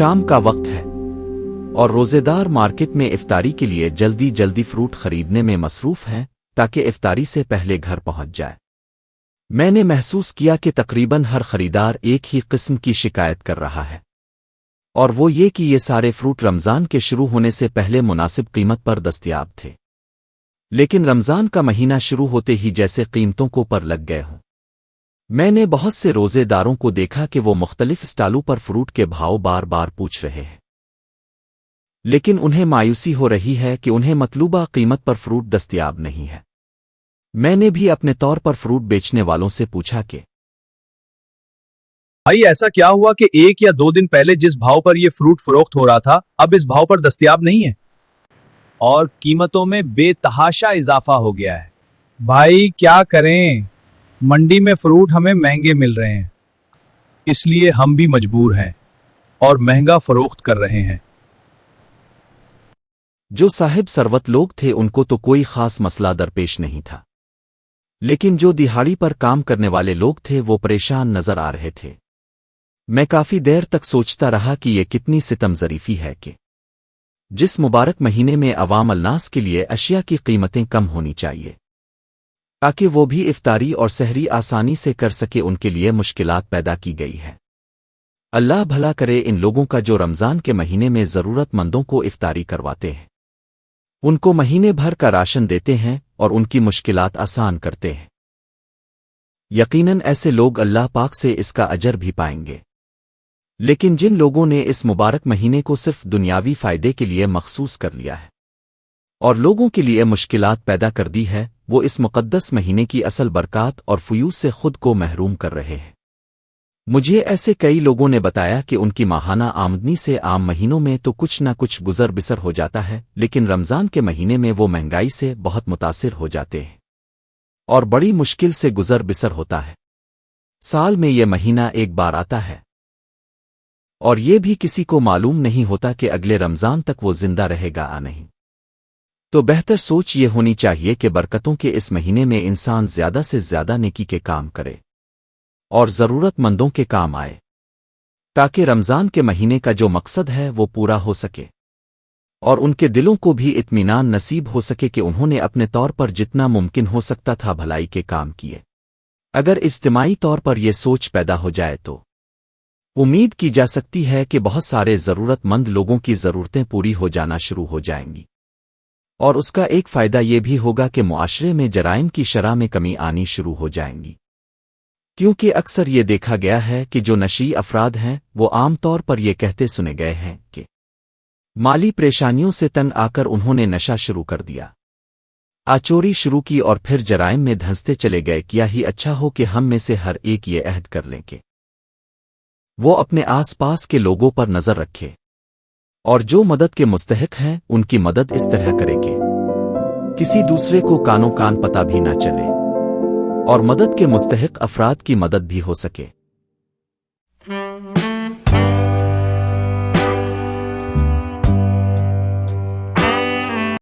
شام کا وقت ہے اور روزے دار مارکیٹ میں افطاری کے لیے جلدی جلدی فروٹ خریدنے میں مصروف ہیں تاکہ افطاری سے پہلے گھر پہنچ جائے۔ میں نے محسوس کیا کہ تقریباً ہر خریدار ایک ہی قسم کی شکایت کر رہا ہے، اور وہ یہ کہ یہ سارے فروٹ رمضان کے شروع ہونے سے پہلے مناسب قیمت پر دستیاب تھے، لیکن رمضان کا مہینہ شروع ہوتے ہی جیسے قیمتوں کو پر لگ گئے ہوں۔ میں نے بہت سے روزے داروں کو دیکھا کہ وہ مختلف اسٹالوں پر فروٹ کے بھاؤ بار بار پوچھ رہے ہیں، لیکن انہیں مایوسی ہو رہی ہے کہ انہیں مطلوبہ قیمت پر فروٹ دستیاب نہیں ہے۔ میں نے بھی اپنے طور پر فروٹ بیچنے والوں سے پوچھا کہ بھائی ایسا کیا ہوا کہ 1 یا 2 دن پہلے جس بھاؤ پر یہ فروٹ فروخت ہو رہا تھا اب اس بھاؤ پر دستیاب نہیں ہے اور قیمتوں میں بے تحاشا اضافہ ہو گیا ہے؟ بھائی کیا کریں، منڈی میں فروٹ ہمیں مہنگے مل رہے ہیں، اس لیے ہم بھی مجبور ہیں اور مہنگا فروخت کر رہے ہیں۔ جو صاحب ثروت لوگ تھے ان کو تو کوئی خاص مسئلہ درپیش نہیں تھا، لیکن جو دہاڑی پر کام کرنے والے لوگ تھے وہ پریشان نظر آ رہے تھے۔ میں کافی دیر تک سوچتا رہا کہ یہ کتنی ستم ظریفی ہے کہ جس مبارک مہینے میں عوام الناس کے لیے اشیاء کی قیمتیں کم ہونی چاہیے تاکہ وہ بھی افطاری اور سحری آسانی سے کر سکے، ان کے لیے مشکلات پیدا کی گئی ہے۔ اللہ بھلا کرے ان لوگوں کا جو رمضان کے مہینے میں ضرورت مندوں کو افطاری کرواتے ہیں، ان کو مہینے بھر کا راشن دیتے ہیں اور ان کی مشکلات آسان کرتے ہیں۔ یقیناً ایسے لوگ اللہ پاک سے اس کا اجر بھی پائیں گے، لیکن جن لوگوں نے اس مبارک مہینے کو صرف دنیاوی فائدے کے لیے مخصوص کر لیا ہے اور لوگوں کے لیے مشکلات پیدا کر دی ہے، وہ اس مقدس مہینے کی اصل برکات اور فیوز سے خود کو محروم کر رہے ہیں۔ مجھے ایسے کئی لوگوں نے بتایا کہ ان کی ماہانہ آمدنی سے عام مہینوں میں تو کچھ نہ کچھ گزر بسر ہو جاتا ہے، لیکن رمضان کے مہینے میں وہ مہنگائی سے بہت متاثر ہو جاتے ہیں اور بڑی مشکل سے گزر بسر ہوتا ہے۔ سال میں یہ مہینہ ایک بار آتا ہے اور یہ بھی کسی کو معلوم نہیں ہوتا کہ اگلے رمضان تک وہ زندہ رہے گا یا نہیں۔ تو بہتر سوچ یہ ہونی چاہیے کہ برکتوں کے اس مہینے میں انسان زیادہ سے زیادہ نیکی کے کام کرے اور ضرورت مندوں کے کام آئے، تاکہ رمضان کے مہینے کا جو مقصد ہے وہ پورا ہو سکے اور ان کے دلوں کو بھی اطمینان نصیب ہو سکے کہ انہوں نے اپنے طور پر جتنا ممکن ہو سکتا تھا بھلائی کے کام کیے۔ اگر اجتماعی طور پر یہ سوچ پیدا ہو جائے تو امید کی جا سکتی ہے کہ بہت سارے ضرورت مند لوگوں کی ضرورتیں پوری ہو جانا شروع ہو جائیں گی، اور اس کا ایک فائدہ یہ بھی ہوگا کہ معاشرے میں جرائم کی شرح میں کمی آنی شروع ہو جائیں گی، کیونکہ اکثر یہ دیکھا گیا ہے کہ جو نشئی افراد ہیں وہ عام طور پر یہ کہتے سنے گئے ہیں کہ مالی پریشانیوں سے تنگ آ کر انہوں نے نشہ شروع کر دیا، چوری شروع کی اور پھر جرائم میں دھنستے چلے گئے۔ کیا ہی اچھا ہو کہ ہم میں سے ہر ایک یہ عہد کر لیں کہ وہ اپنے آس پاس کے لوگوں پر نظر رکھے اور جو مدد کے مستحق ہیں ان کی مدد اس طرح کرے کہ کسی دوسرے کو کانوں کان پتہ بھی نہ چلے اور مدد کے مستحق افراد کی مدد بھی ہو سکے۔